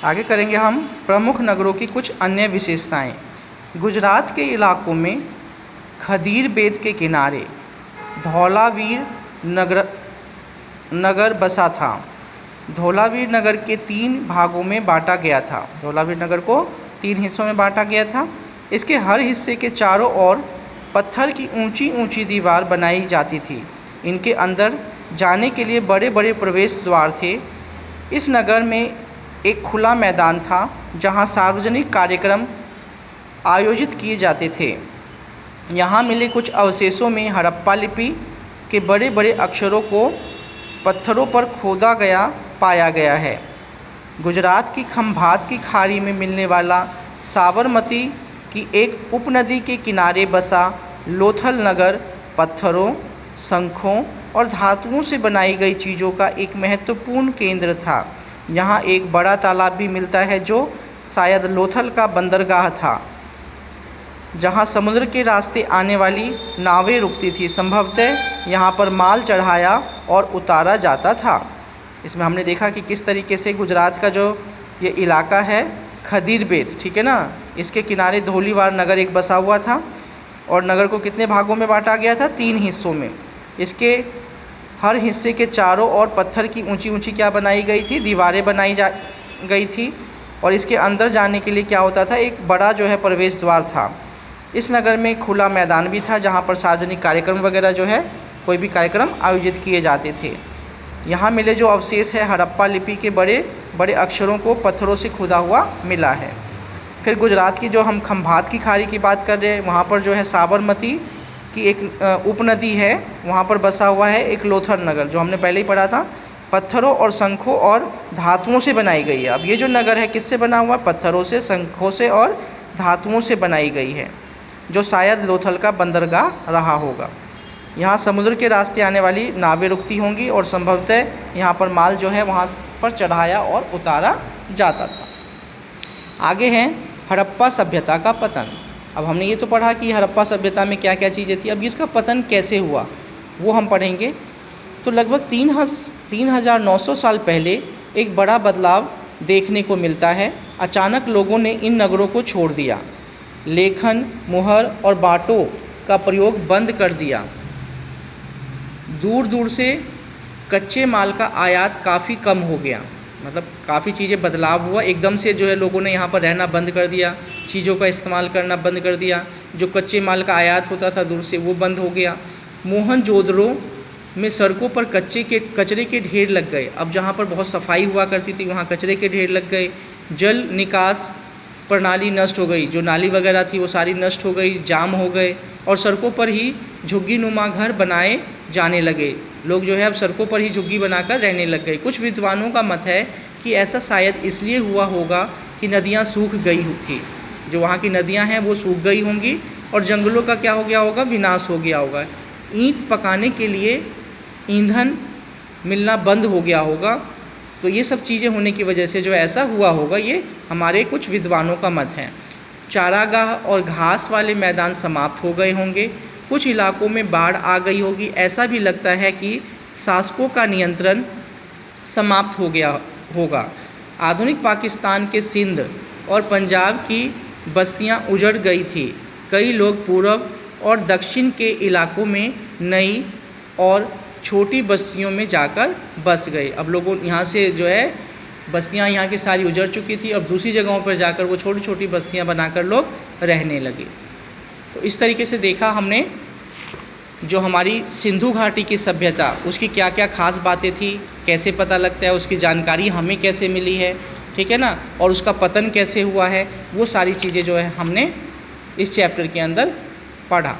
आगे करेंगे हम प्रमुख नगरों की कुछ अन्य विशेषताएं। गुजरात के इलाकों में खदीर बेट के किनारे धौलावीर नगर बसा था। धौलावीर नगर के 3 भागों में बांटा गया था। धौलावीर नगर को 3 हिस्सों में बांटा गया था। इसके हर हिस्से के चारों ओर पत्थर की ऊंची ऊंची दीवार बनाई जाती थी। इनके अंदर जाने के लिए बड़े बड़े प्रवेश द्वार थे। इस नगर में एक खुला मैदान था जहां सार्वजनिक कार्यक्रम आयोजित किए जाते थे। यहाँ मिले कुछ अवशेषों में हड़प्पा लिपि के बड़े बड़े अक्षरों को पत्थरों पर खोदा गया पाया गया है। गुजरात की खंभात की खाड़ी में मिलने वाला साबरमती की एक उपनदी के किनारे बसा लोथल नगर पत्थरों, शंखों और धातुओं से बनाई गई चीज़ों का एक महत्वपूर्ण केंद्र था। यहाँ एक बड़ा तालाब भी मिलता है जो शायद लोथल का बंदरगाह था, जहाँ समुद्र के रास्ते आने वाली नावें रुकती थी। संभवतः यहाँ पर माल चढ़ाया और उतारा जाता था। इसमें हमने देखा कि किस तरीके से गुजरात का जो ये इलाका है खदीर बेट, ठीक है ना, इसके किनारे धौलावीर नगर एक बसा हुआ था और नगर को कितने भागों में बांटा गया था? 3 हिस्सों में। इसके हर हिस्से के चारों ओर पत्थर की ऊंची ऊंची क्या बनाई गई थी? दीवारें बनाई गई थी। और इसके अंदर जाने के लिए क्या होता था? एक बड़ा जो है प्रवेश द्वार था। इस नगर में खुला मैदान भी था जहाँ पर सार्वजनिक कार्यक्रम वगैरह जो है कोई भी कार्यक्रम आयोजित किए जाते थे। यहाँ मिले जो अवशेष है हड़प्पा लिपि के बड़े बड़े अक्षरों को पत्थरों से खुदा हुआ मिला है। फिर गुजरात की जो हम खंभात की खाड़ी की बात कर रहे हैं, वहाँ पर जो है साबरमती की एक उपनदी है, वहाँ पर बसा हुआ है एक लोथल नगर, जो हमने पहले ही पढ़ा था, पत्थरों और शंखों और धातुओं से बनाई गई है। अब ये जो नगर है किससे बना हुआ? पत्थरों से, शंखों से और धातुओं से बनाई गई है, जो शायद लोथल का बंदरगाह रहा होगा। यहाँ समुद्र के रास्ते आने वाली नावें रुकती होंगी और संभवतः यहाँ पर माल जो है वहाँ पर चढ़ाया और उतारा जाता था। आगे हैं हड़प्पा सभ्यता का पतन। अब हमने ये तो पढ़ा कि हड़प्पा सभ्यता में क्या क्या चीज़ें थी। अब इसका पतन कैसे हुआ वो हम पढ़ेंगे। तो लगभग 3900 साल पहले एक बड़ा बदलाव देखने को मिलता है। अचानक लोगों ने इन नगरों को छोड़ दिया, लेखन, मुहर और बाटों का प्रयोग बंद कर दिया। दूर दूर से कच्चे माल का आयात काफ़ी कम हो गया, मतलब काफ़ी चीज़ें बदलाव हुआ। एकदम से जो है लोगों ने यहाँ पर रहना बंद कर दिया, चीज़ों का इस्तेमाल करना बंद कर दिया। जो कच्चे माल का आयात होता था दूर से वो बंद हो गया। मोहनजोदड़ो में सड़कों पर कचरे के ढेर लग गए। अब जहाँ पर बहुत सफाई हुआ करती थी वहाँ कचरे के ढेर लग गए। जल निकास प्रणाली नष्ट हो गई, जो नाली वगैरह थी वो सारी नष्ट हो गई, जाम हो गए और सड़कों पर ही झुग्गी नुमा घर बनाए जाने लगे। लोग जो है अब सड़कों पर ही झुग्गी बनाकर रहने लग गए। कुछ विद्वानों का मत है कि ऐसा शायद इसलिए हुआ होगा कि नदियाँ सूख गई थी, जो वहाँ की नदियाँ हैं वो सूख गई होंगी और जंगलों का क्या हो गया होगा? विनाश हो गया होगा। ईंट पकाने के लिए ईंधन मिलना बंद हो गया होगा। तो ये सब चीज़ें होने की वजह से जो ऐसा हुआ होगा, ये हमारे कुछ विद्वानों का मत है। चारागाह और घास वाले मैदान समाप्त हो गए होंगे। कुछ इलाकों में बाढ़ आ गई होगी। ऐसा भी लगता है कि शासकों का नियंत्रण समाप्त हो गया होगा। आधुनिक पाकिस्तान के सिंध और पंजाब की बस्तियां उजड़ गई थी। कई लोग पूर्व और दक्षिण के इलाकों में नई और छोटी बस्तियों में जाकर बस गए। अब लोगों यहाँ से जो है बस्तियाँ यहाँ की सारी उजड़ चुकी थी और दूसरी जगहों पर जाकर वो छोटी छोटी बस्तियाँ बनाकर लोग रहने लगे। तो इस तरीके से देखा हमने जो हमारी सिंधु घाटी की सभ्यता, उसकी क्या क्या खास बातें थी, कैसे पता लगता है, उसकी जानकारी हमें कैसे मिली है, ठीक है ना, और उसका पतन कैसे हुआ है, वो सारी चीज़ें जो है हमने इस चैप्टर के अंदर पढ़ा।